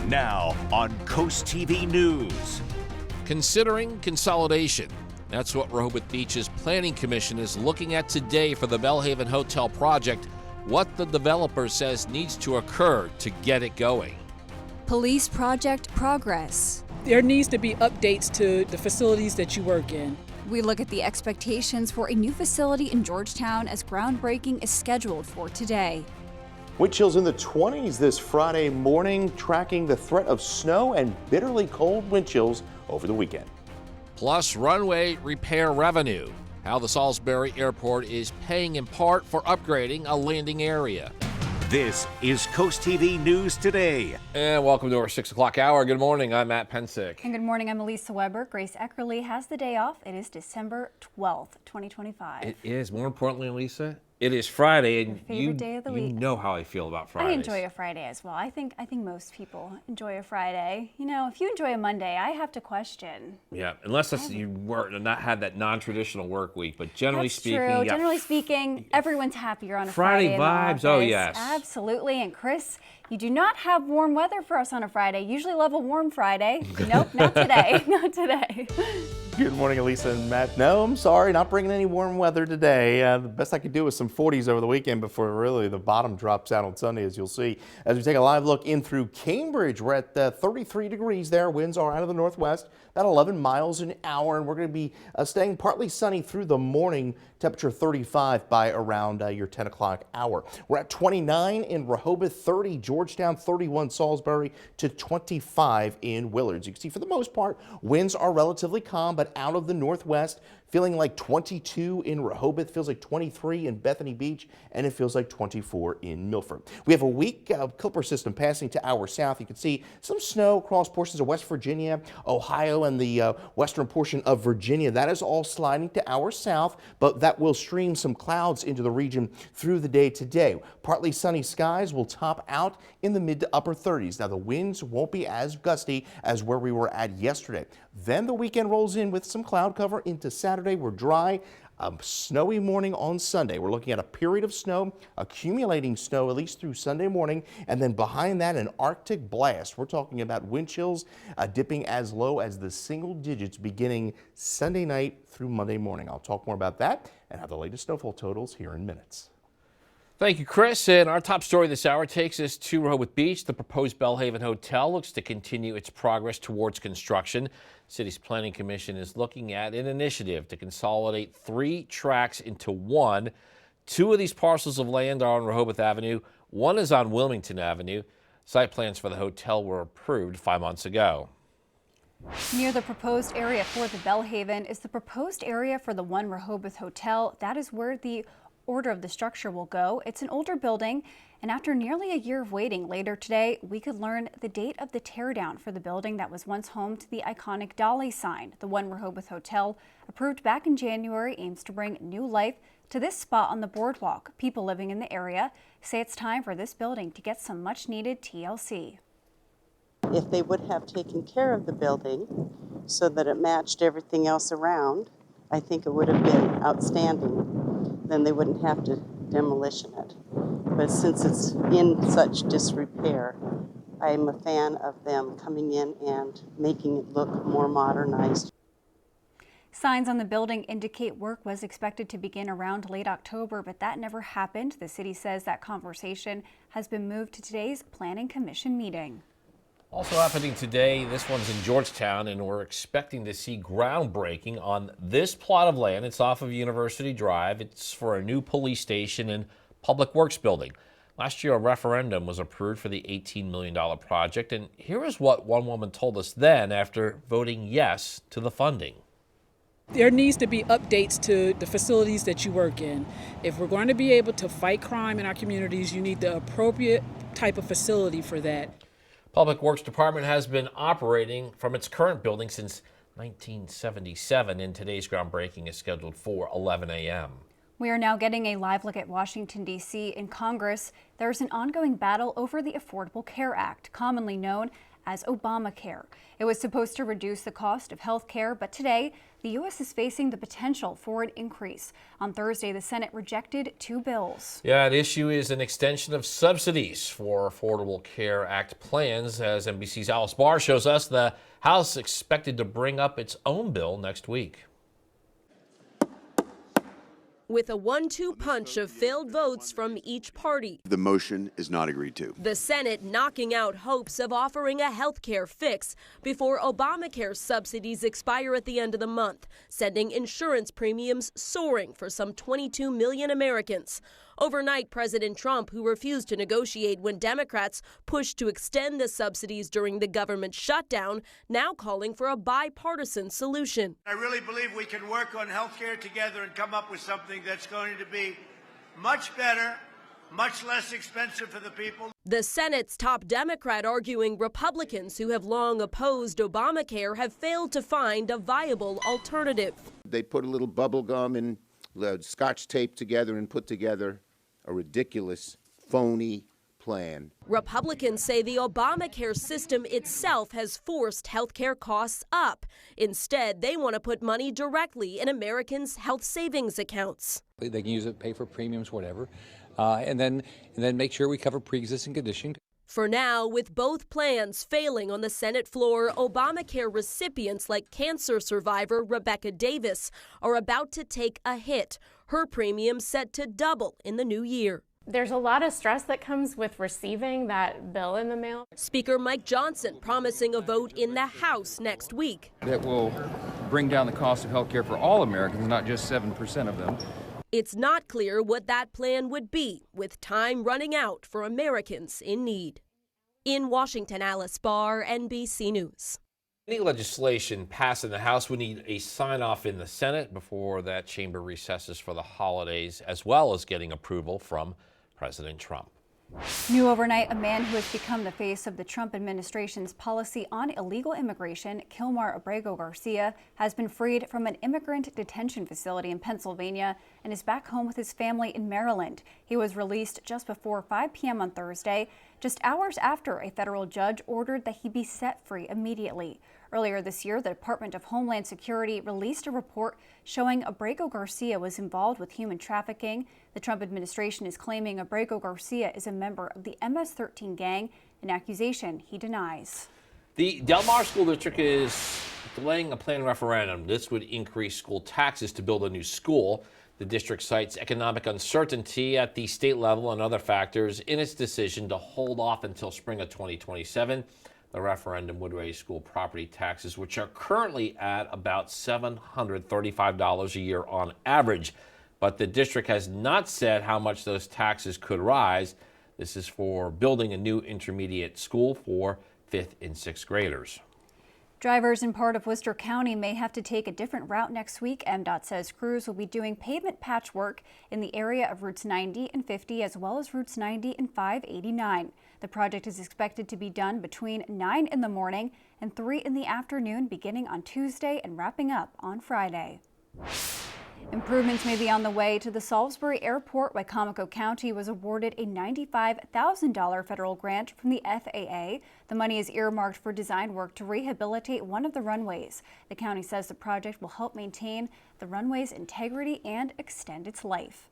Now on CoastTV News. Considering consolidation. That's what Rehoboth Beach's Planning Commission is looking at today for the Belhaven Hotel project, what the developer says needs to occur to get it going. Police project progress. There needs to be updates to the facilities that you work in. We look at the expectations for a new facility in Georgetown as groundbreaking is scheduled for today. Wind chills in the 20s this Friday morning, tracking the threat of snow and bitterly cold wind chills over the weekend. Plus, runway repair revenue. How the Salisbury Airport is paying in part for upgrading a landing area. This is CoastTV News Today. And welcome to our 6 o'clock hour. Good morning. I'm Matt Pensick. And good morning. I'm Elisa Weber. Grace Eckerly has the day off. It is December 12th, 2025. It is. More importantly, Elisa, it is Friday, and Your favorite day of the week. You know how I feel about Fridays. I enjoy a Friday as well. I think most people enjoy a Friday. You know, if you enjoy a Monday, I have to question. Yeah, unless you work and not had that non-traditional work week, but generally speaking, true. Generally speaking, everyone's happier on a Friday Friday. vibes. Oh yes, absolutely. And Chris, you do not have warm weather for us on a Friday. Usually love a warm Friday. Nope, not today. Not today. Good morning, Elisa and Matt. No, I'm sorry, not bringing any warm weather today. The best I could do was some 40s over the weekend before really the bottom drops out on Sunday, as you'll see. As we take a live look in through Cambridge, we're at 33 degrees there. Winds are out of the northwest, about 11 miles an hour, and we're going to be staying partly sunny through the morning. Temperature 35 by around your 10 o'clock hour. We're at 29 in Rehoboth, 30 Georgetown, 31 Salisbury, to 25 in Willards. You can see for the most part, winds are relatively calm, but out of the northwest, feeling like 22 in Rehoboth, feels like 23 in Bethany Beach, and it feels like 24 in Milford. We have a weak Clipper system passing to our south. You can see some snow across portions of West Virginia, Ohio, and the western portion of Virginia. That is all sliding to our south, but that will stream some clouds into the region through the day today. Partly sunny skies will top out in the mid to upper 30s. Now, the winds won't be as gusty as where we were at yesterday. Then the weekend rolls in with some cloud cover into Saturday. We're dry. A snowy morning on Sunday. We're looking at a period of snow, accumulating snow at least through Sunday morning, and then behind that an Arctic blast. We're talking about wind chills dipping as low as the single digits beginning Sunday night through Monday morning. I'll talk more about that and have the latest snowfall totals here in minutes. Thank you, Chris. And our top story this hour takes us to Rehoboth Beach. The proposed Belhaven Hotel looks to continue its progress towards construction. City's Planning Commission is looking at an initiative to consolidate 3 tracks into one. 2 of these parcels of land are on Rehoboth Avenue. 1 is on Wilmington Avenue. Site plans for the hotel were approved 5 months ago. Near the proposed area for the Belhaven is the proposed area for the One Rehoboth Hotel. That is where the order of the structure will go. It's an older building, and after nearly a year of waiting, later today we could learn the date of the teardown for the building that was once home to the iconic Dolly sign. The One Rehoboth Hotel, approved back in January, aims to bring new life to this spot on the boardwalk. People living in the area say it's time for this building to get some much needed TLC. If they would have taken care of the building so that it matched everything else around, I think it would have been outstanding. Then they wouldn't have to demolition it. But since it's in such disrepair, I'm a fan of them coming in and making it look more modernized. Signs on the building indicate work was expected to begin around late October, but that never happened. The city says that conversation has been moved to today's Planning Commission meeting. Also happening today, this one's in Georgetown, and we're expecting to see groundbreaking on this plot of land. It's off of University Drive. It's for a new police station and public works building. Last year, a referendum was approved for the $18 million project, and here is what one woman told us then after voting yes to the funding. There needs to be updates to the facilities that you work in. If we're going to be able to fight crime in our communities, you need the appropriate type of facility for that. Public Works Department has been operating from its current building since 1977, and today's groundbreaking is scheduled for 11 a.m. We are now getting a live look at Washington, D.C. In Congress. There's an ongoing battle over the Affordable Care Act, commonly known as Obamacare. It was supposed to reduce the cost of health care, but today the U.S. is facing the potential for an increase. On Thursday, the Senate rejected 2 bills. Yeah, the issue is an extension of subsidies for Affordable Care Act plans. As NBC's Alice Barr shows us, the House expected to bring up its own bill next week. With a 1-2 punch of failed votes from each party, the motion is not agreed to. The Senate knocking out hopes of offering a health care fix before Obamacare subsidies expire at the end of the month, sending insurance premiums soaring for some 22 million Americans. Overnight, President Trump, who refused to negotiate when Democrats pushed to extend the subsidies during the government shutdown, now calling for a bipartisan solution. I really believe we can work on health care together and come up with something that's going to be much better, much less expensive for the people. The Senate's top Democrat arguing Republicans who have long opposed Obamacare have failed to find a viable alternative. They put a little bubble gum and Scotch tape together and put together a ridiculous, phony plan. Republicans say the Obamacare system itself has forced health care costs up. Instead, they want to put money directly in Americans' health savings accounts. They can use it, pay for premiums, whatever, and then make sure we cover pre-existing condition. For now, with both plans failing on the Senate floor, Obamacare recipients like cancer survivor Rebecca Davis are about to take a hit. Her premium set to double in the new year. There's a lot of stress that comes with receiving that bill in the mail. Speaker Mike Johnson promising a vote in the House next week. That will bring down the cost of health care for all Americans, not just 7% of them. It's not clear what that plan would be, with time running out for Americans in need. In Washington, Alice Barr, NBC News. Any legislation passed in the House would need a sign-off in the Senate before that chamber recesses for the holidays, as well as getting approval from President Trump. New overnight, a man who has become the face of the Trump administration's policy on illegal immigration, Kilmar Abrego Garcia, has been freed from an immigrant detention facility in Pennsylvania and is back home with his family in Maryland. He was released just before 5 p.m. on Thursday, just hours after a federal judge ordered that he be set free immediately. Earlier this year, the Department of Homeland Security released a report showing Abrego Garcia was involved with human trafficking. The Trump administration is claiming Abrego Garcia is a member of the MS-13 gang, an accusation he denies. The Del Mar School District is delaying a planned referendum. This would increase school taxes to build a new school. The district cites economic uncertainty at the state level and other factors in its decision to hold off until spring of 2027. The referendum would raise school property taxes, which are currently at about $735 a year on average. But the district has not said how much those taxes could rise. This is for building a new intermediate school for 5th and 6th graders. Drivers in part of Worcester County may have to take a different route next week. MDOT says crews will be doing pavement patchwork in the area of routes 90 and 50, as well as routes 90 and 589. The project is expected to be done between 9 in the morning and 3 in the afternoon, beginning on Tuesday and wrapping up on Friday. Improvements may be on the way to the Salisbury Airport. Wicomico County was awarded a $95,000 federal grant from the FAA. The money is earmarked for design work to rehabilitate one of the runways. The county says the project will help maintain the runway's integrity and extend its life.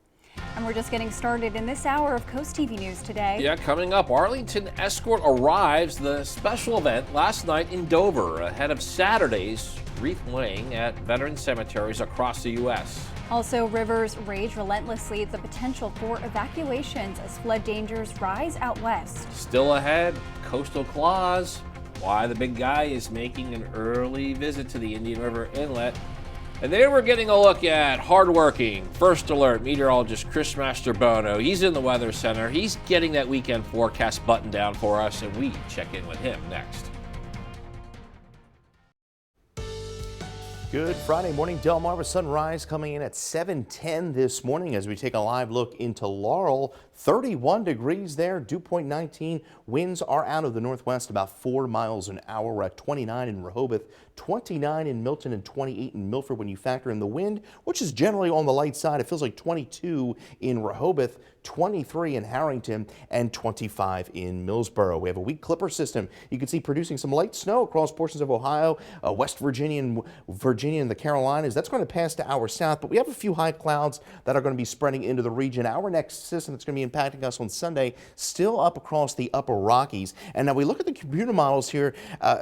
And we're just getting started in this hour of CoastTV News today. Yeah, coming up, Arlington Escort arrives, the special event last night in Dover, ahead of Saturday's wreath laying at veteran cemeteries across the U.S. Also, rivers rage relentlessly, the potential for evacuations as flood dangers rise out west. Still ahead, coastal claws, why the big guy is making an early visit to the Indian River Inlet. And then we're getting a look at hardworking First Alert meteorologist Chris Mastrobono. He's in the Weather Center. He's getting that weekend forecast buttoned down for us, and we check in with him next. Good Friday morning, Del Mar. Sunrise coming in at 7:10 this morning as we take a live look into Laurel. 31 degrees there, dew point 19. Winds are out of the northwest about 4 miles an hour. We're at 29 in Rehoboth, 29 in Milton, and 28 in Milford. When you factor in the wind, which is generally on the light side, it feels like 22 in Rehoboth, 23 in Harrington, and 25 in Millsboro. We have a weak clipper system you can see producing some light snow across portions of Ohio, West Virginia and the Carolinas. That's going to pass to our south, but we have a few high clouds that are going to be spreading into the region. Our next system that's going to be impacting us on Sunday still up across the upper Rockies. And now we look at the computer models here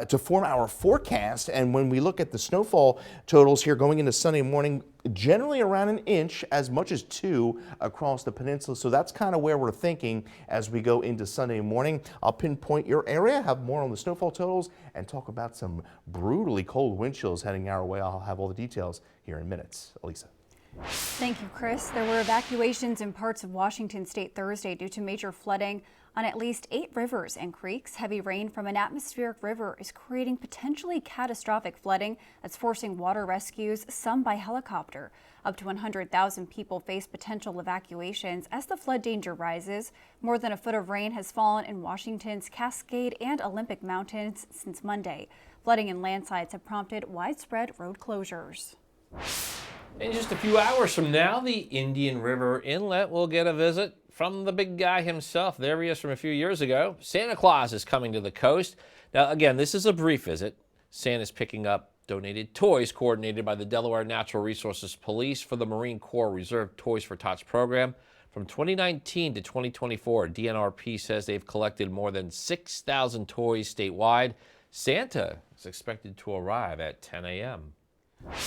to form our forecast, and when we look at the snowfall totals here going into Sunday morning, generally around an inch, as much as 2 across the peninsula. So that's kind of where we're thinking as we go into Sunday morning. I'll pinpoint your area, have more on the snowfall totals, and talk about some brutally cold wind chills heading our way. I'll have all the details here in minutes. Elisa. Thank you, Chris. There were evacuations in parts of Washington state Thursday due to major flooding on at least 8 rivers and creeks. Heavy rain from an atmospheric river is creating potentially catastrophic flooding that's forcing water rescues, some by helicopter. Up to 100,000 people face potential evacuations as the flood danger rises. More than a foot of rain has fallen in Washington's Cascade and Olympic Mountains since Monday. Flooding and landslides have prompted widespread road closures. In just a few hours from now, the Indian River Inlet will get a visit from the big guy himself. There he is from a few years ago. Santa Claus is coming to the coast. Now, again, this is a brief visit. Santa's picking up donated toys coordinated by the Delaware Natural Resources Police for the Marine Corps Reserve Toys for Tots program. From 2019 to 2024, DNRP says they've collected more than 6,000 toys statewide. Santa is expected to arrive at 10 a.m.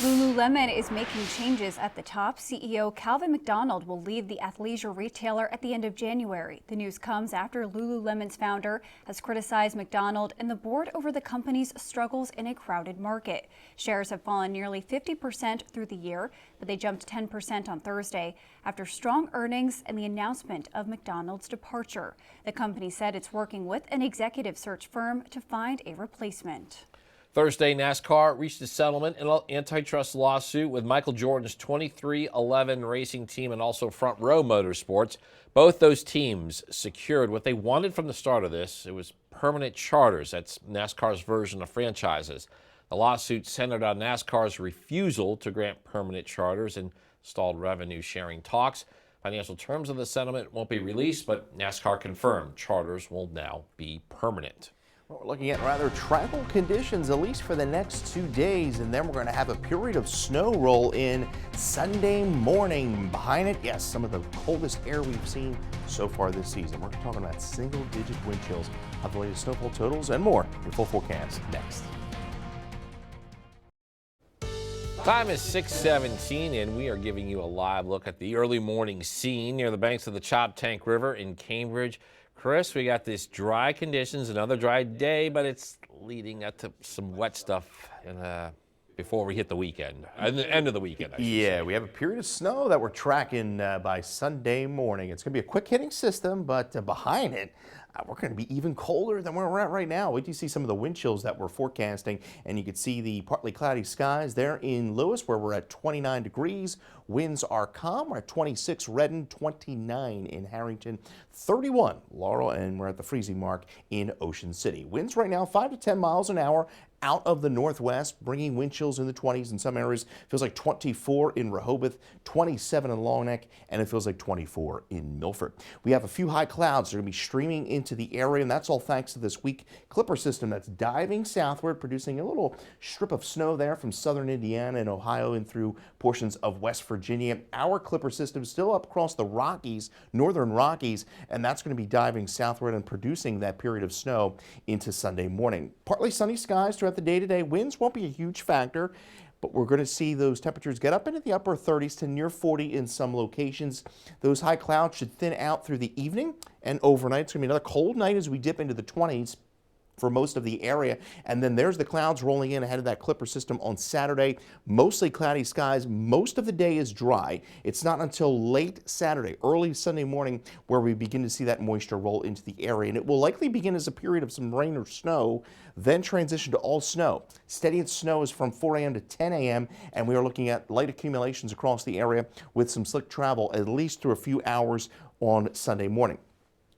Lululemon is making changes at the top. CEO Calvin McDonald will leave the athleisure retailer at the end of January. The news comes after Lululemon's founder has criticized McDonald and the board over the company's struggles in a crowded market. Shares have fallen nearly 50% through the year, but they jumped 10% on Thursday after strong earnings and the announcement of McDonald's departure. The company said it's working with an executive search firm to find a replacement. Thursday, NASCAR reached a settlement in an antitrust lawsuit with Michael Jordan's 23XI racing team and also Front Row Motorsports. Both those teams secured what they wanted from the start of this. It was permanent charters. That's NASCAR's version of franchises. The lawsuit centered on NASCAR's refusal to grant permanent charters and stalled revenue sharing talks. Financial terms of the settlement won't be released, but NASCAR confirmed charters will now be permanent. We're looking at rather tranquil conditions, at least for the next 2 days, and then we're going to have a period of snow roll in Sunday morning. Behind it, yes, some of the coldest air we've seen so far this season. We're talking about single-digit wind chills. Have the latest snowfall totals and more. Your full forecast next. Time is 6:17, and we are giving you a live look at the early morning scene near the banks of the Choptank River in Cambridge. Chris, we got this dry conditions, another dry day, but it's leading up to some wet stuff before we hit the weekend, the end of the weekend. Yeah, we have a period of snow that we're tracking by Sunday morning. It's going to be a quick hitting system, but behind it, we're going to be even colder than where we're at right now. Wait till you see some of the wind chills that we're forecasting, and you can see the partly cloudy skies there in Lewis, where we're at 29 degrees. Winds are calm. We're at 26 Redden, 29 in Harrington, 31 Laurel, and we're at the freezing mark in Ocean City. Winds right now 5 to 10 miles an hour out of the northwest, bringing wind chills in the 20s in some areas. Feels like 24 in Rehoboth, 27 in Long Neck, and it feels like 24 in Milford. We have a few high clouds that are going to be streaming into the area, and that's all thanks to this weak clipper system that's diving southward, producing a little strip of snow there from southern Indiana and Ohio and through portions of West Virginia. Our clipper system is still up across the Rockies, northern Rockies, and that's going to be diving southward and producing that period of snow into Sunday morning. Partly sunny skies throughout the day today. Winds won't be a huge factor, but we're going to see those temperatures get up into the upper 30s to near 40 in some locations. Those high clouds should thin out through the evening and overnight. It's going to be another cold night as we dip into the 20s for most of the area. And then there's the clouds rolling in ahead of that clipper system on Saturday. Mostly cloudy skies. Most of the day is dry. It's not until late Saturday, early Sunday morning, where we begin to see that moisture roll into the area. And it will likely begin as a period of some rain or snow, then transition to all snow. Steady snow is from 4 a.m. to 10 a.m. and we are looking at light accumulations across the area with some slick travel at least through a few hours on Sunday morning.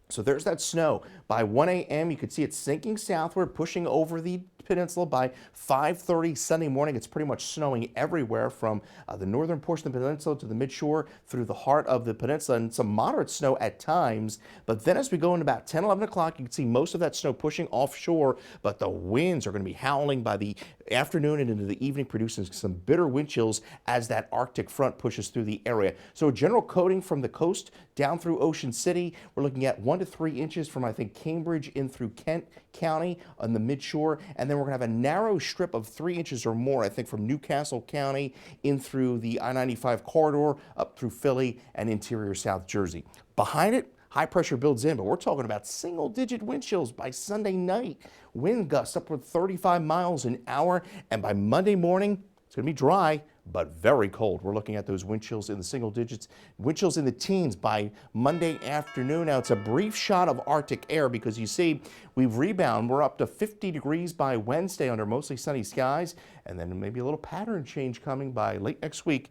So there's that snow. By 1 a.m., you could see it sinking southward, pushing over the peninsula. By 5:30 Sunday morning, it's pretty much snowing everywhere from the northern portion of the peninsula to the midshore through the heart of the peninsula, and some moderate snow at times. But then as we go into about 10, 11 o'clock, you can see most of that snow pushing offshore, but the winds are going to be howling by the afternoon and into the evening, producing some bitter wind chills as that Arctic front pushes through the area. So a general coating from the coast down through Ocean City. We're looking at 1 to 3 inches from, I think, Cambridge in through Kent County on the midshore, and then we're going to have a narrow strip of 3 inches or more, I think, from Newcastle County in through the I-95 corridor up through Philly and interior South Jersey. Behind it, high pressure builds in, but we're talking about single-digit wind chills by Sunday night. Wind gusts upward 35 miles an hour, and by Monday morning, it's going to be dry, but very cold. We're looking at those wind chills in the single digits, wind chills in the teens by Monday afternoon. Now, it's a brief shot of Arctic air because you see we've rebounded. We're up to 50 degrees by Wednesday under mostly sunny skies, and then maybe a little pattern change coming by late next week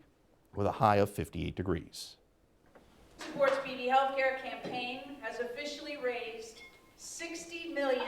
with a high of 58 degrees. Supports BB Healthcare campaign has officially raised $60 million.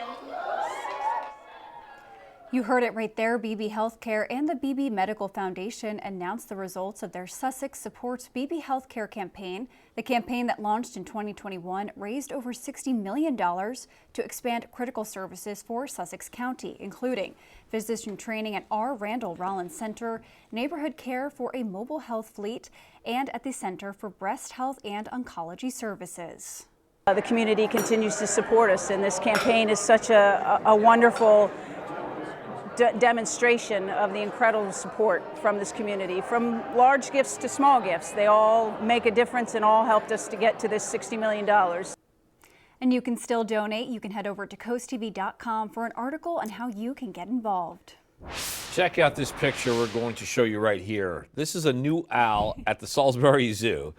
You heard it right there. BB Healthcare and the BB Medical Foundation announced the results of their Sussex Supports BB Healthcare campaign. The campaign that launched in 2021 raised over $60 million to expand critical services for Sussex County, including physician training at R. Randall Rollins Center, neighborhood care for a mobile health fleet, and at the Center for Breast Health and Oncology Services. The community continues to support us, and this campaign is such a wonderful demonstration of the incredible support from this community, from large gifts to small gifts. They all make a difference and all helped us to get to this $60 million. And you can still donate. You can head over to CoastTV.com for an article on how you can get involved. Check out this picture we're going to show you right here. This is a new owl at the Salisbury Zoo.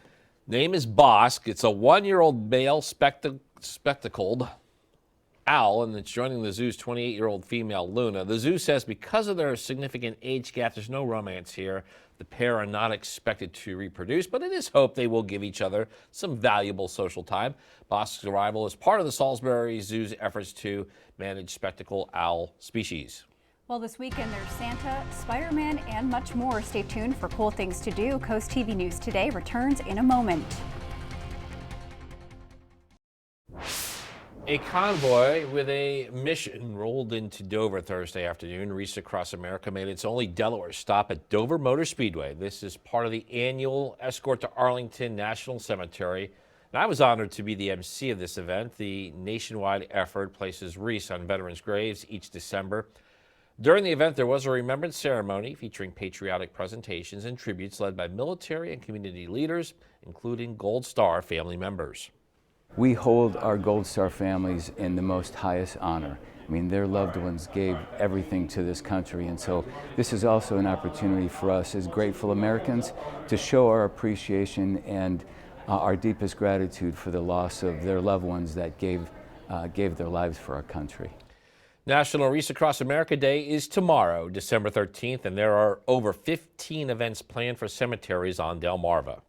Name is Bosk. It's a 1-year-old male spectacled owl, and it's joining the zoo's 28-year-old female, Luna. The zoo says because of their significant age gap, there's no romance here. The pair are not expected to reproduce, but it is hoped they will give each other some valuable social time. Bosk's arrival is part of the Salisbury Zoo's efforts to manage spectacled owl species. Well, this weekend there's Santa, Spider-Man, and much more. Stay tuned for cool things to do. Coast TV News Today returns in a moment. A convoy with a mission rolled into Dover Thursday afternoon. Reese Across America made its only Delaware stop at Dover Motor Speedway. This is part of the annual Escort to Arlington National Cemetery. And I was honored to be the MC of this event. The nationwide effort places wreaths on veterans' graves each December. During the event, there was a remembrance ceremony featuring patriotic presentations and tributes led by military and community leaders, including Gold Star family members. We hold our Gold Star families in the most highest honor. I mean, their loved ones gave everything to this country, and so this is also an opportunity for us as grateful Americans to show our appreciation and our deepest gratitude for the loss of their loved ones that gave their lives for our country. National Reese Across America Day is tomorrow, December 13th, and there are over 15 events planned for cemeteries on Delmarva.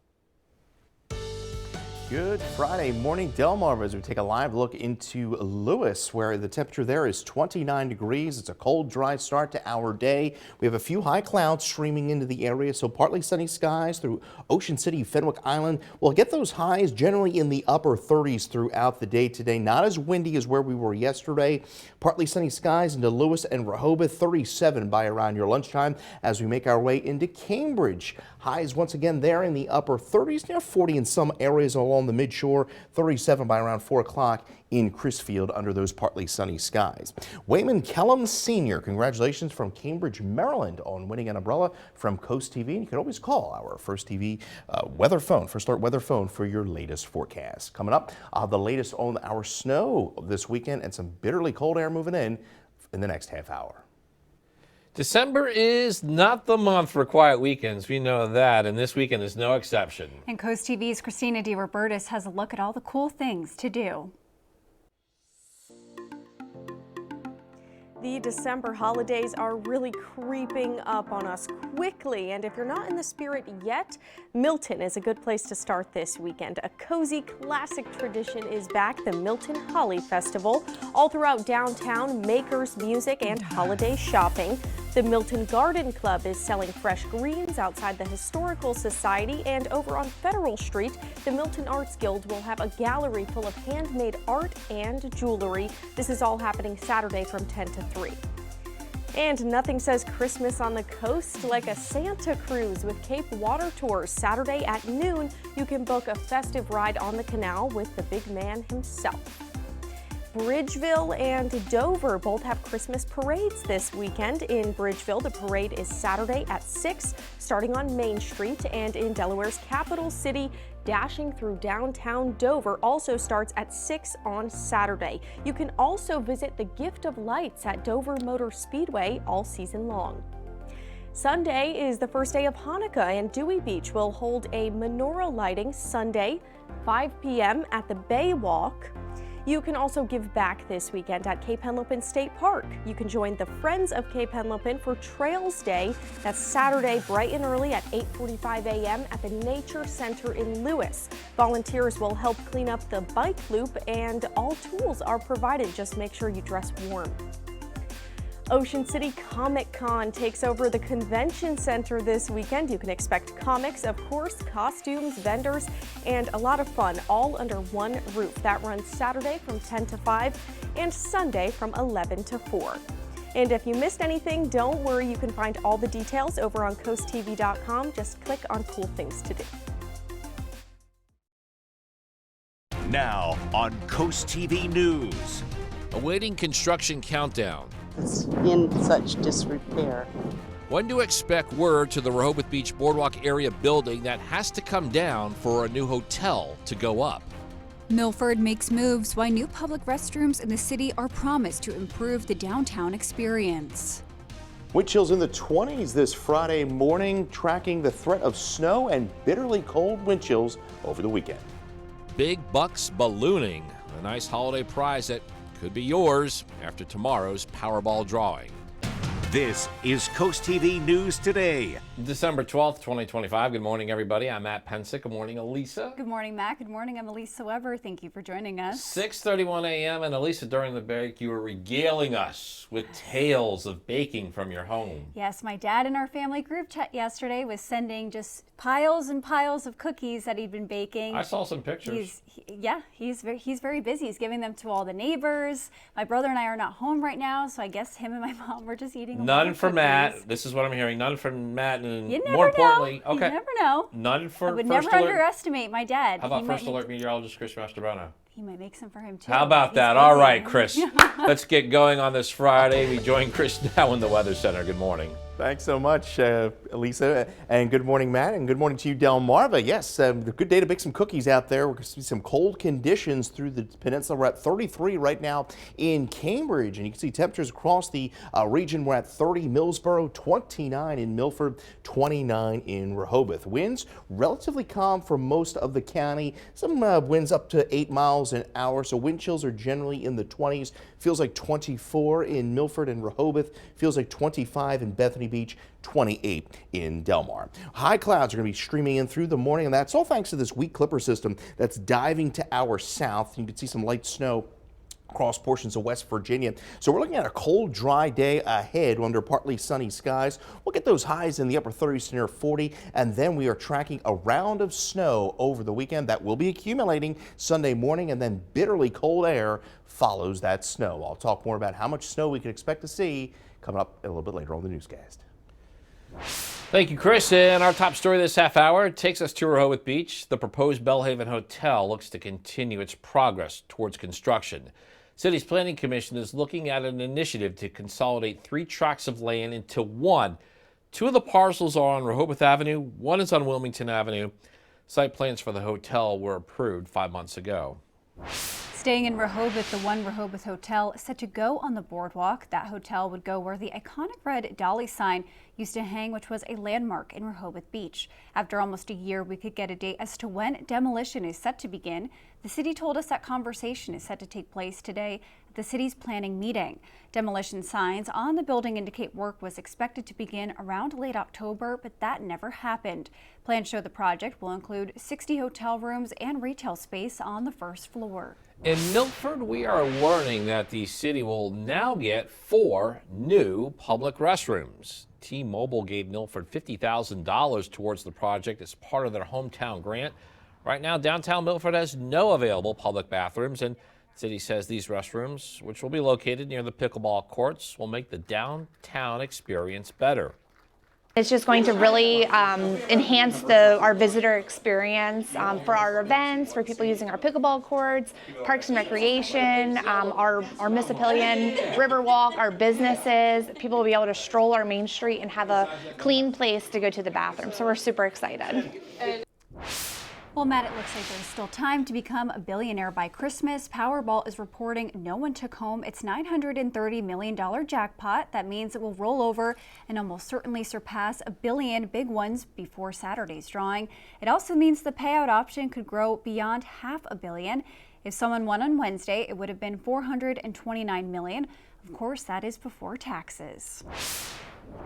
Good Friday morning, Delmarva, as we take a live look into Lewis, where the temperature there is 29 degrees. It's a cold, dry start to our day. We have a few high clouds streaming into the area, so partly sunny skies through Ocean City, Fenwick Island. We'll get those highs generally in the upper 30s throughout the day today. Not as windy as where we were yesterday. Partly sunny skies into Lewis and Rehoboth, 37 by around your lunchtime as we make our way into Cambridge. Highs once again there in the upper 30s, near 40 in some areas along the midshore, 37 by around 4 o'clock in Crisfield under those partly sunny skies. Wayman Kellum Sr., congratulations from Cambridge, Maryland on winning an umbrella from Coast TV. And you can always call our First TV weather phone, First Alert weather phone for your latest forecast. Coming up, the latest on our snow this weekend and some bitterly cold air moving in the next half hour. December is not the month for quiet weekends. We know that, and this weekend is no exception. And Coast TV's Christina DeRobertis has a look at all the cool things to do. The December holidays are really creeping up on us quickly, and if you're not in the spirit yet, Milton is a good place to start this weekend. A cozy classic tradition is back, the Milton Holly Festival. All throughout downtown, makers, music, and holiday shopping. The Milton Garden Club is selling fresh greens outside the Historical Society, and over on Federal Street, the Milton Arts Guild will have a gallery full of handmade art and jewelry. This is all happening Saturday from 10 to 3. And nothing says Christmas on the coast like a Santa cruise with Cape Water Tours. Saturday at noon, you can book a festive ride on the canal with the big man himself. Bridgeville and Dover both have Christmas parades this weekend. In Bridgeville, the parade is Saturday at 6, starting on Main Street, and in Delaware's capital city, dashing through downtown Dover also starts at 6 on Saturday. You can also visit the Gift of Lights at Dover Motor Speedway all season long. Sunday is the first day of Hanukkah, and Dewey Beach will hold a menorah lighting Sunday, 5 p.m. at the Bay Walk. You can also give back this weekend at Cape Henlopen State Park. You can join the Friends of Cape Henlopen for Trails Day. That's Saturday bright and early at 8:45 a.m. at the Nature Center in Lewis. Volunteers will help clean up the bike loop, and all tools are provided. Just make sure you dress warm. Ocean City Comic Con takes over the convention center this weekend. You can expect comics, of course, costumes, vendors, and a lot of fun all under one roof. That runs Saturday from 10 to 5 and Sunday from 11 to 4. And if you missed anything, don't worry. You can find all the details over on CoastTV.com. Just click on Cool Things to Do. Now on Coast TV News. Awaiting construction countdown. It's in such disrepair. When to expect word to the Rehoboth Beach boardwalk area building that has to come down for a new hotel to go up. Milford makes moves why new public restrooms in the city are promised to improve the downtown experience. Wind chills in the 20s this Friday morning, tracking the threat of snow and bitterly cold wind chills over the weekend. Big bucks ballooning, a nice holiday prize that could be yours after tomorrow's Powerball drawing. This is Coast TV News Today. December 12th, 2025. Good morning, everybody. I'm Matt Pensick. Good morning, Elisa. Good morning, Matt. Good morning. I'm Elisa Weber. Thank you for joining us. 6:31 a.m. And Elisa, during the break, you were regaling us with tales of baking from your home. Yes, my dad in our family group chat yesterday was sending just piles and piles of cookies that he'd been baking. I saw some pictures. He's very busy. He's giving them to all the neighbors. My brother and I are not home right now, so I guess him and my mom were just eating. None for Matt. This is what I'm hearing. None for Matt, and you never more importantly, know. okay. You never know. None for I would First never Alert. underestimate my dad. How about First Alert meteorologist Chris Mastrobono? He might make some for him too. How about that? All right, Chris. Let's get going on this Friday. We join Chris now in the Weather Center. Good morning. Thanks so much, Elisa, and good morning, Matt, and good morning to you, Delmarva. Yes, a good day to bake some cookies out there. We're going to see some cold conditions through the peninsula. We're at 33 right now in Cambridge, and you can see temperatures across the region. We're at 30 Millsboro, 29 in Milford, 29 in Rehoboth. Winds relatively calm for most of the county. Some winds up to 8 miles an hour, so wind chills are generally in the 20s. Feels like 24 in Milford and Rehoboth. Feels like 25 in Bethany Beach, 28 in Delmar. High clouds are going to be streaming in through the morning, and that's all thanks to this weak clipper system that's diving to our south. You can see some light snow across portions of West Virginia. So we're looking at a cold, dry day ahead under partly sunny skies. We'll get those highs in the upper 30s to near 40, and then we are tracking a round of snow over the weekend that will be accumulating Sunday morning, and then bitterly cold air follows that snow. I'll talk more about how much snow we can expect to see coming up a little bit later on the newscast. Thank you, Chris. And our top story this half hour takes us to Rehoboth Beach. The proposed Belhaven Hotel looks to continue its progress towards construction. City's Planning Commission is looking at an initiative to consolidate 3 tracts of land into one. 2 of the parcels are on Rehoboth Avenue, 1 is on Wilmington Avenue. Site plans for the hotel were approved 5 months ago. Staying in Rehoboth, the One Rehoboth Hotel is set to go on the boardwalk. That hotel would go where the iconic red dolly sign used to hang, which was a landmark in Rehoboth Beach. After almost a year, we could get a date as to when demolition is set to begin. The city told us that conversation is set to take place today at the city's planning meeting. Demolition signs on the building indicate work was expected to begin around late October, but that never happened. Plans show the project will include 60 hotel rooms and retail space on the first floor. In Milford, we are learning that the city will now get 4 new public restrooms. T-Mobile gave Milford $50,000 towards the project as part of their hometown grant. Right now, downtown Milford has no available public bathrooms, and the city says these restrooms, which will be located near the pickleball courts, will make the downtown experience better. It's just going to really enhance our visitor experience for our events, for people using our pickleball courts, parks and recreation, our Mississippian Riverwalk, our businesses. People will be able to stroll our main street and have a clean place to go to the bathroom. So we're super excited. Well, Matt, it looks like there's still time to become a billionaire by Christmas. Powerball is reporting no one took home its $930 million jackpot. That means it will roll over and almost certainly surpass $1 billion big ones before Saturday's drawing. It also means the payout option could grow beyond $500 million. If someone won on Wednesday, it would have been $429 million. Of course, that is before taxes.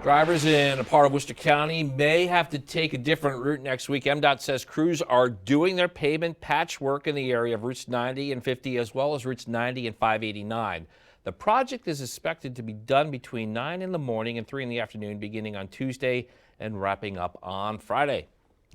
Drivers in a part of Worcester County may have to take a different route next week. MDOT says crews are doing their pavement patchwork in the area of routes 90 and 50 as well as routes 90 and 589. The project is expected to be done between 9 in the morning and 3 in the afternoon beginning on Tuesday and wrapping up on Friday.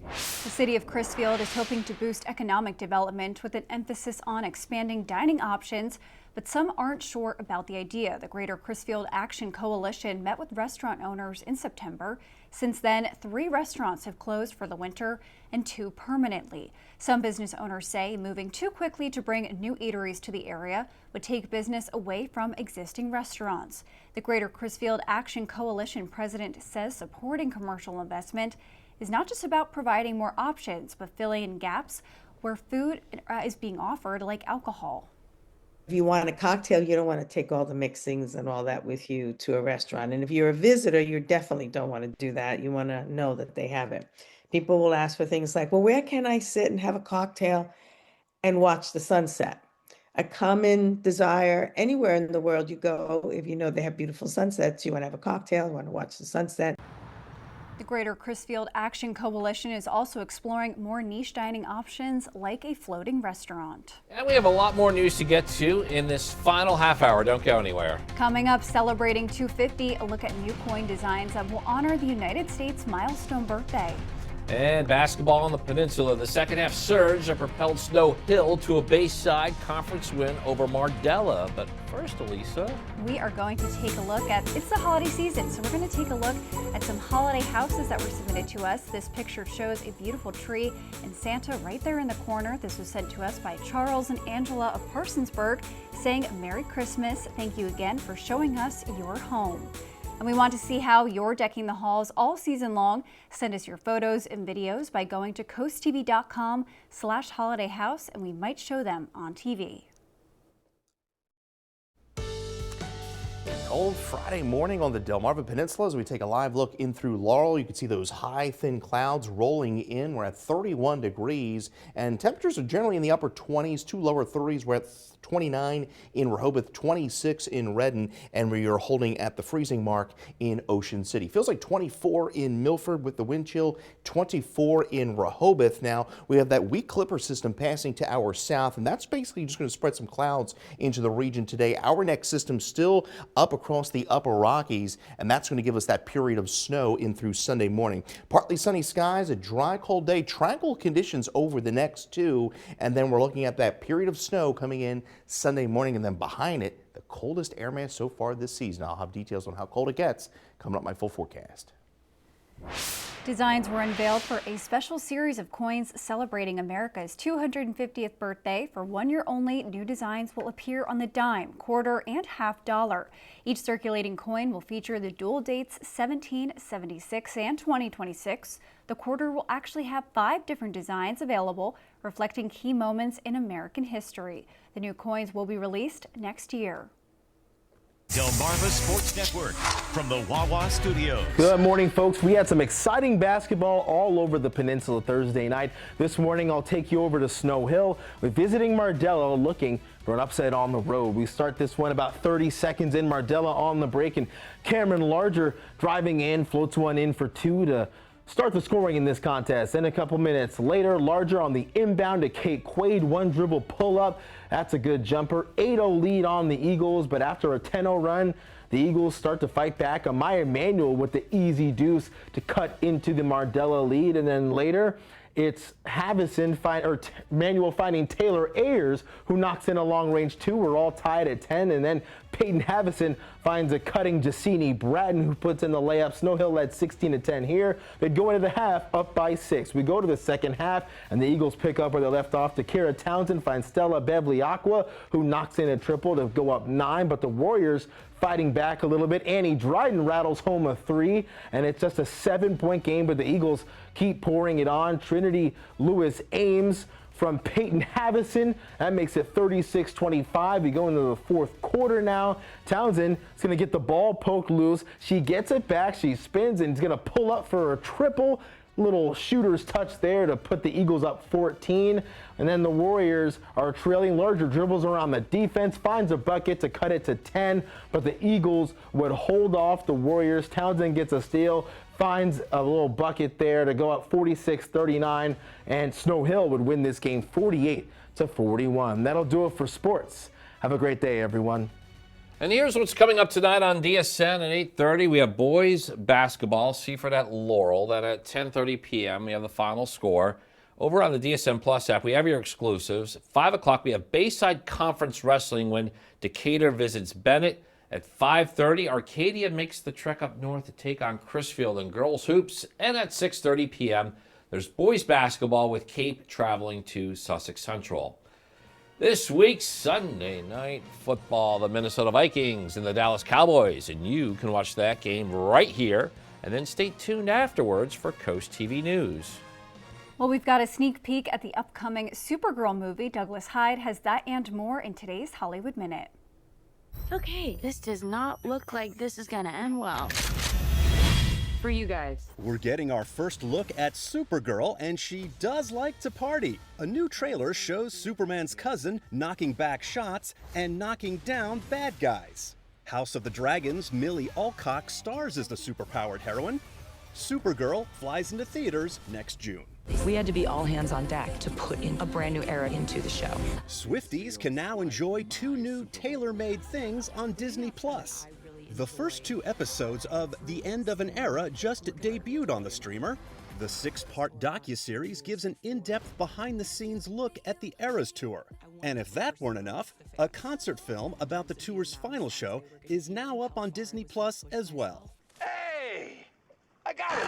The city of Crisfield is hoping to boost economic development with an emphasis on expanding dining options, but some aren't sure about the idea. The Greater Crisfield Action Coalition met with restaurant owners in September. Since then, 3 restaurants have closed for the winter and 2 permanently. Some business owners say moving too quickly to bring new eateries to the area would take business away from existing restaurants. The Greater Crisfield Action Coalition president says supporting commercial investment is not just about providing more options, but filling in gaps where food is being offered, like alcohol. If you want a cocktail, you don't want to take all the mixings and all that with you to a restaurant. And if you're a visitor, you definitely don't want to do that. You want to know that they have it. People will ask for things like, well, where can I sit and have a cocktail and watch the sunset? A common desire anywhere in the world you go, if you know they have beautiful sunsets, you want to have a cocktail, you want to watch the sunset. The Greater Crisfield Action Coalition is also exploring more niche dining options like a floating restaurant. And we have a lot more news to get to in this final half hour. Don't go anywhere. Coming up, celebrating 250, a look at new coin designs that will honor the United States milestone birthday. And basketball on the peninsula. The second half surge that propelled Snow Hill to a Bayside Conference win over Mardella. But first, Elisa, we are going to take a look at, it's the holiday season, so we're going to take a look at some holiday houses that were submitted to us. This picture shows a beautiful tree and Santa right there in the corner. This was sent to us by Charles and Angela of Parsonsburg, saying Merry Christmas. Thank you again for showing us your home. And we want to see how you're decking the halls all season long. Send us your photos and videos by going to coasttv.com/holidayhouse, and we might show them on TV. Cold Friday morning on the Delmarva Peninsula as we take a live look in through Laurel. You can see those high, thin clouds rolling in. We're at 31 degrees, and temperatures are generally in the upper 20s, 2 lower 30s. We're at 29 in Rehoboth, 26 in Redden, and we are holding at the freezing mark in Ocean City. Feels like 24 in Milford with the wind chill, 24 in Rehoboth. Now, we have that weak clipper system passing to our south, and that's basically just going to spread some clouds into the region today. Our next system still up across the upper Rockies, and that's going to give us that period of snow in through Sunday morning. Partly sunny skies, a dry, cold day, tranquil conditions over the next 2, and then we're looking at that period of snow coming in Sunday morning, and then behind it, the coldest air mass so far this season. I'll have details on how cold it gets coming up my full forecast. Designs were unveiled for a special series of coins celebrating America's 250th birthday. For 1 year only, new designs will appear on the dime, quarter, and half dollar. Each circulating coin will feature the dual dates 1776 and 2026. The quarter will actually have 5 different designs available, reflecting key moments in American history. The new coins will be released next year. Delmarva Sports Network from the Wawa Studios. Good morning, folks. We had some exciting basketball all over the peninsula Thursday night. This morning, I'll take you over to Snow Hill with visiting Mardella looking for for an upset on the road. We start this one about 30 seconds in. Mardella on the break, and Cameron Larger driving in, floats one in for two to start the scoring in this contest. Then a couple minutes later, Larger on the inbound to Kate Quaid, one dribble pull up. That's a good jumper. 8-0 lead on the Eagles, but after a 10-0 run, the Eagles start to fight back. Amaya Manuel with the easy deuce to cut into the Mardella lead, and then later it's Manuel finding Taylor Ayers, who knocks in a long-range two. We're all tied at 10, and then Peyton Havison finds a cutting Jacini Bratton, who puts in the layup. Snow Hill led 16-10 here. They go into the half up by 6. We go to the second half, and the Eagles pick up where they left off. Takira Townsend finds Stella Beverly-Aqua, who knocks in a triple to go up 9, but the Warriors fighting back a little bit. Annie Dryden rattles home a 3, and it's just a 7-point game, but the Eagles keep pouring it on. Trinity Lewis Ames from Peyton Havison. That makes it 36-25. We go into the fourth quarter now. Townsend is going to get the ball poked loose. She gets it back. She spins and is going to pull up for a triple. Little shooter's touch there to put the Eagles up 14. And then the Warriors are trailing. Larger dribbles around the defense, finds a bucket to cut it to 10, but the Eagles would hold off the Warriors. Townsend gets a steal, finds a little bucket there to go up 46-39, and Snow Hill would win this game 48-41. That'll do it for sports. Have a great day, everyone. And here's what's coming up tonight on DSN at 8:30. We have boys basketball, Seaford at Laurel. Then at 10:30 p.m. we have the final score. Over on the DSN Plus app, we have your exclusives. 5 o'clock, we have Bayside Conference Wrestling when Decatur visits Bennett. At 5:30, Arcadia makes the trek up north to take on Crisfield in girls hoops. And at 6:30 p.m., there's boys basketball with Cape traveling to Sussex Central. This week's Sunday Night Football, the Minnesota Vikings and the Dallas Cowboys, and you can watch that game right here, and then stay tuned afterwards for CoastTV News. Well, we've got a sneak peek at the upcoming Supergirl movie. Douglas Hyde has that and more in today's Hollywood Minute. Okay, this does not look like this is gonna end well for you guys. We're getting our first look at Supergirl, and she does like to party. A new trailer shows Superman's cousin knocking back shots and knocking down bad guys. House of the Dragon's Millie Alcock stars as the superpowered heroine. Supergirl flies into theaters next June. We had to be all hands on deck to put in a brand new era into the show. Swifties can now enjoy 2 new tailor-made things on Disney+. The first 2 episodes of The End of an Era just debuted on the streamer. The 6-part docuseries gives an in-depth behind-the-scenes look at the Eras tour. And if that weren't enough, a concert film about the tour's final show is now up on Disney+ as well. Hey! I got it!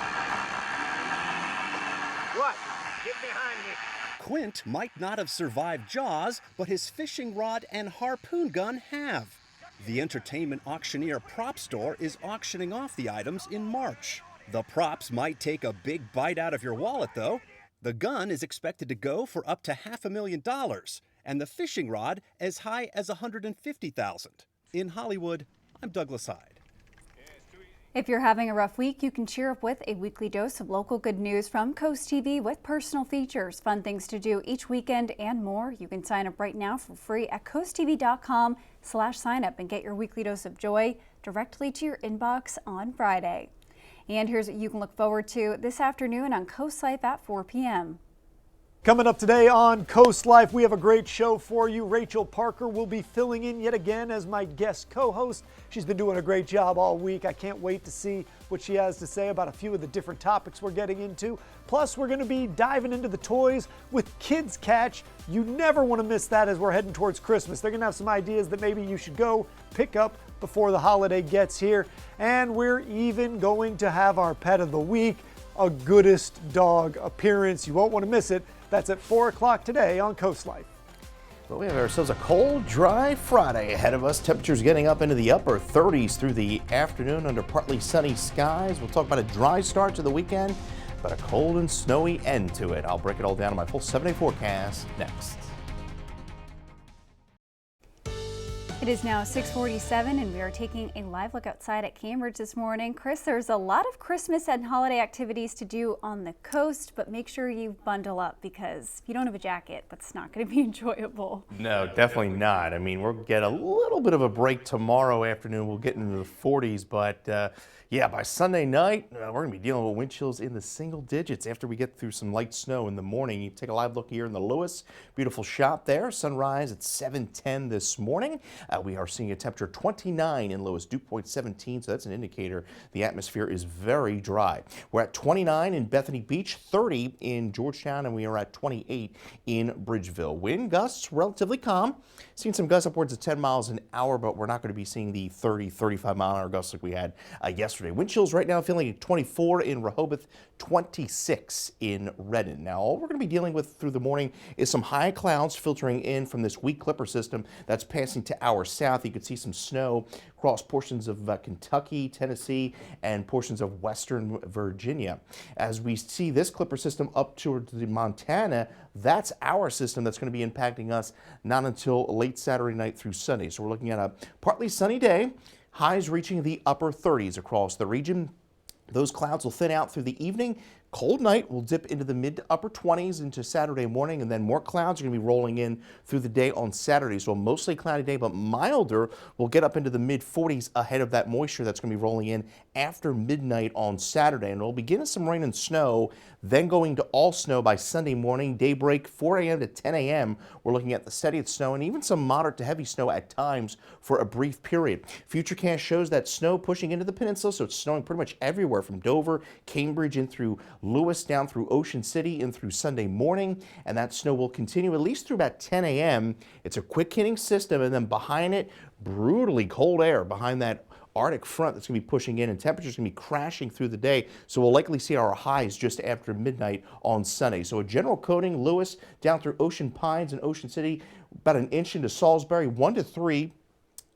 What? Get behind me. Quint might not have survived Jaws, but his fishing rod and harpoon gun have. The entertainment auctioneer Prop Store is auctioning off the items in March. The props might take a big bite out of your wallet, though. The gun is expected to go for up to $500,000, and the fishing rod as high as $150,000. In Hollywood, I'm Douglas Hyde. If you're having a rough week, you can cheer up with a weekly dose of local good news from Coast TV with personal features, fun things to do each weekend, and more. You can sign up right now for free at coasttv.com/signup and get your weekly dose of joy directly to your inbox on Friday. And here's what you can look forward to this afternoon on Coast Life at 4 p.m. Coming up today on Coast Life, we have a great show for you. Rachel Parker will be filling in yet again as my guest co-host. She's been doing a great job all week. I can't wait to see what she has to say about a few of the different topics we're getting into. Plus, we're going to be diving into the toys with Kids Catch. You never want to miss that as we're heading towards Christmas. They're going to have some ideas that maybe you should go pick up before the holiday gets here. And we're even going to have our pet of the week, a goodest dog appearance. You won't want to miss it. That's at 4 o'clock today on Coast Life. Well, we have ourselves a cold, dry Friday ahead of us. Temperatures getting up into the upper 30s through the afternoon under partly sunny skies. We'll talk about a dry start to the weekend, but a cold and snowy end to it. I'll break it all down in my full 7-day forecast next. It is now 6:47 and we are taking a live look outside at Cambridge this morning. Chris, there's a lot of Christmas and holiday activities to do on the coast, but make sure you bundle up because if you don't have a jacket, that's not going to be enjoyable. No, definitely not. I mean, we'll get a little bit of a break tomorrow afternoon. We'll get into the 40s, but yeah, by Sunday night, we're going to be dealing with wind chills in the single digits after we get through some light snow in the morning. You take a live look here in the Lewis. Beautiful shot there. Sunrise at 7:10 this morning. We are seeing a temperature 29 in Lewis, dew point 17, so that's an indicator the atmosphere is very dry. We're at 29 in Bethany Beach, 30 in Georgetown, and we are at 28 in Bridgeville. Wind gusts relatively calm. Seeing some gusts upwards of 10 miles an hour, but we're not going to be seeing the 30, 35 mile an hour gusts like we had yesterday. Wind chills right now feeling at 24 in Rehoboth, 26 in Redden. Now, all we're going to be dealing with through the morning is some high clouds filtering in from this weak clipper system that's passing to our south. You can see some snow across portions of Kentucky, Tennessee, and portions of western Virginia. As we see this clipper system up towards the Montana, that's our system that's going to be impacting us not until late Saturday night through Sunday. So we're looking at a partly sunny day, highs reaching the upper 30s across the region. Those clouds will thin out through the evening. Cold night will dip into the mid to upper 20s into Saturday morning, and then more clouds are going to be rolling in through the day on Saturday. So a mostly cloudy day, but milder. Will get up into the mid 40s ahead of that moisture that's going to be rolling in after midnight on Saturday. And we'll begin with some rain and snow, then going to all snow by Sunday morning, daybreak, 4 a.m. to 10 a.m. We're looking at the steadiest snow and even some moderate to heavy snow at times for a brief period. Futurecast shows that snow pushing into the peninsula, so it's snowing pretty much everywhere from Dover, Cambridge, in through Lewis, down through Ocean City, in through Sunday morning, and that snow will continue at least through about 10 a.m. It's a quick hitting system, and then behind it, brutally cold air behind that Arctic front that's going to be pushing in, and temperatures going to be crashing through the day. So we'll likely see our highs just after midnight on Sunday. So a general coating, Lewis down through Ocean Pines and Ocean City, about an inch into Salisbury, 1 to 3.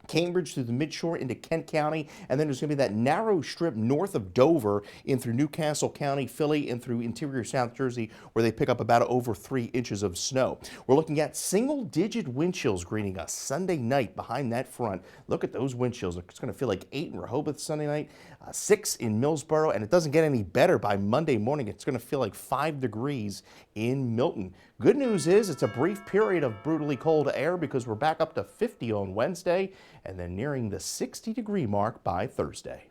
Cambridge through the midshore into Kent County, and then there's going to be that narrow strip north of Dover in through Newcastle County, Philly, and through interior South Jersey, where they pick up about over 3 inches of snow. We're looking at single-digit wind chills greeting us Sunday night behind that front. Look at those wind chills. It's going to feel like 8 in Rehoboth Sunday night, 6 in Millsboro, and it doesn't get any better by Monday morning. It's going to feel like 5 degrees in Milton. Good news is it's a brief period of brutally cold air because we're back up to 50 on Wednesday and then nearing the 60-degree mark by Thursday.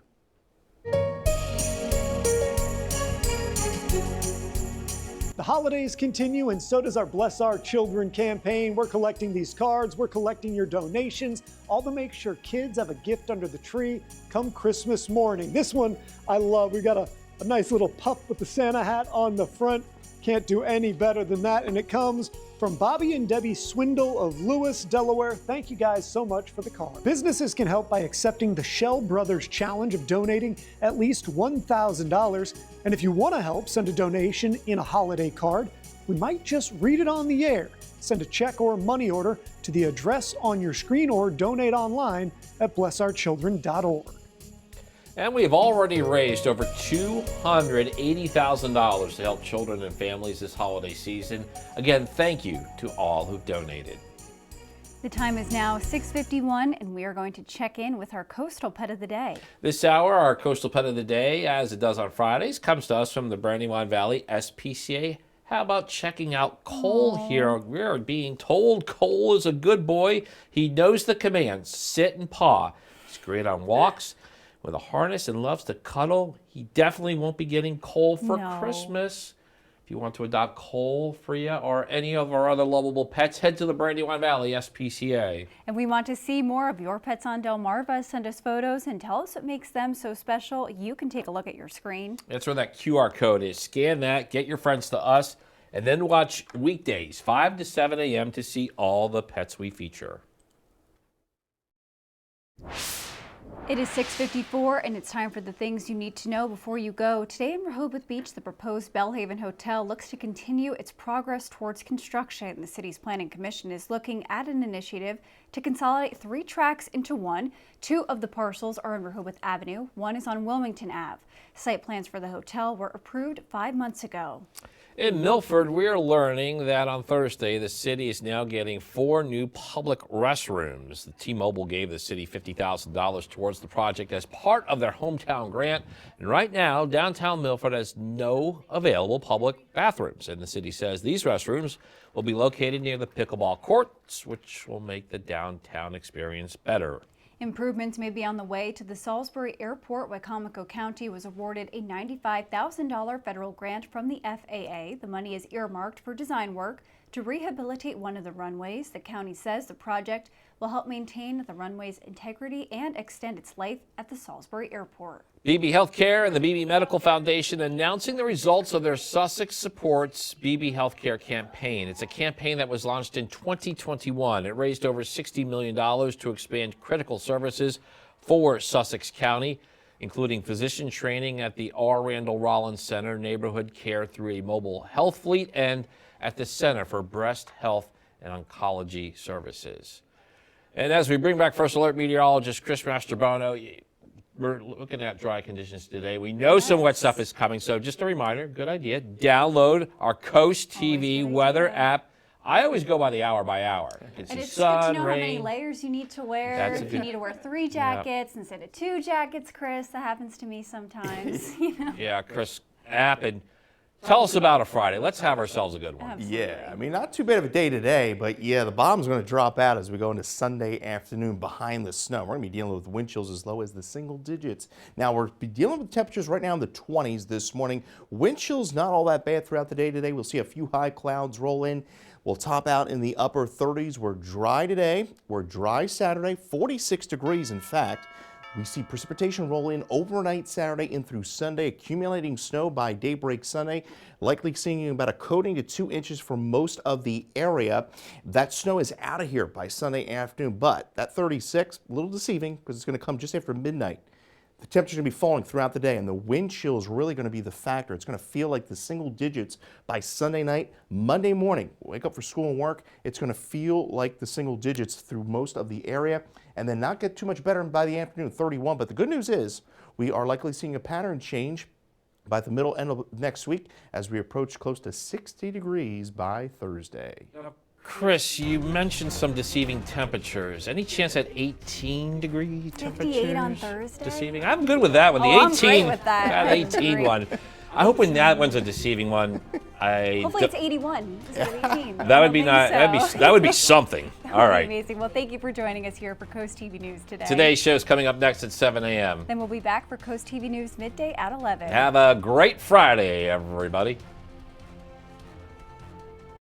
The holidays continue, and so does our Bless Our Children campaign. We're collecting these cards, we're collecting your donations, all to make sure kids have a gift under the tree come Christmas morning. This one I love. We got a nice little pup with the Santa hat on the front. Can't do any better than that, and it comes from Bobby and Debbie Swindle of Lewis, Delaware. Thank you guys so much for the card. Businesses can help by accepting the Shell Brothers Challenge of donating at least $1,000. And if you want to help send a donation in a holiday card, we might just read it on the air. Send a check or money order to the address on your screen or donate online at blessourchildren.org. And we have already raised over $280,000 to help children and families this holiday season. Again, thank you to all who've donated. The time is now 6:51, and we are going to check in with our coastal pet of the day. This hour, our coastal pet of the day, as it does on Fridays, comes to us from the Brandywine Valley SPCA. How about checking out Cole here? We're being told Cole is a good boy. He knows the commands, sit and paw. He's great on walks with a harness and loves to cuddle. He definitely won't be getting Cole for Christmas. If you want to adopt Cole for you or any of our other lovable pets, head to the Brandywine Valley SPCA. And we want to see more of your pets on Delmarva. Send us photos and tell us what makes them so special. You can take a look at your screen. That's where that QR code is. Scan that, get your friends to us, and then watch weekdays, 5 to 7 a.m. to see all the pets we feature. It is 6:54 and it's time for the things you need to know before you go. Today in Rehoboth Beach, the proposed Belhaven Hotel looks to continue its progress towards construction. The city's planning commission is looking at an initiative to consolidate 3 tracks into one. 2 of the parcels are on Rehoboth Avenue. 1 is on Wilmington Ave. Site plans for the hotel were approved 5 months ago. In Milford, we are learning that on Thursday, the city is now getting 4 new public restrooms. The T-Mobile gave the city $50,000 towards the project as part of their hometown grant. And right now, downtown Milford has no available public bathrooms. And the city says these restrooms will be located near the pickleball courts, which will make the downtown experience better. Improvements may be on the way to the Salisbury Airport. Wicomico County was awarded a $95,000 federal grant from the FAA. The money is earmarked for design work to rehabilitate one of the runways. The county says the project will help maintain the runway's integrity and extend its life at the Salisbury Airport. BB Healthcare and the BB Medical Foundation announcing the results of their Sussex Supports BB Healthcare campaign. It's a campaign that was launched in 2021. It raised over $60 million to expand critical services for Sussex County, including physician training at the R. Randall Rollins Center, neighborhood care through a mobile health fleet, and at the Center for Breast Health and Oncology Services. And as we bring back First Alert meteorologist Chris Mastrobono, we're looking at dry conditions today. We know some wet stuff is coming, so just a reminder, good idea, download our CoastTV weather app. I always go by the hour by hour. And it's good to know how many layers you need to wear. If you need to wear 3 jackets instead of 2 jackets, Chris, that happens to me sometimes. You know? Yeah, Chris, app, and tell us about a Friday. Let's have ourselves a good one. Absolutely. Yeah, I mean, not too bad of a day today, but yeah, the bottom's going to drop out as we go into Sunday afternoon behind the snow. We're going to be dealing with wind chills as low as the single digits. Now, we're dealing with temperatures right now in the 20s this morning. Wind chills not all that bad throughout the day today. We'll see a few high clouds roll in. We'll top out in the upper 30s. We're dry today. We're dry Saturday, 46 degrees in fact. We see precipitation roll in overnight Saturday in through Sunday, accumulating snow by daybreak Sunday, likely seeing about a coating to 2 inches for most of the area. That snow is out of here by Sunday afternoon, but that 36, a little deceiving because it's going to come just after midnight. The temperature's going to be falling throughout the day, and the wind chill is really going to be the factor. It's going to feel like the single digits by Sunday night. Monday morning, wake up for school and work, it's going to feel like the single digits through most of the area, and then not get too much better by the afternoon, 31. But the good news is we are likely seeing a pattern change by the middle end of next week as we approach close to 60 degrees by Thursday. Chris, you mentioned some deceiving temperatures. Any chance at 18-degree temperatures? 58 on Thursday? Deceiving? I'm good with that one. The 18, I'm great with that. The 18 one. I hope when that one's a deceiving one, hopefully it's 81 instead of 18. That would be not. That would be something. All right. Amazing. Well, thank you for joining us here for Coast TV News today. Today's show is coming up next at 7 a.m. Then we'll be back for Coast TV News midday at 11. Have a great Friday, everybody.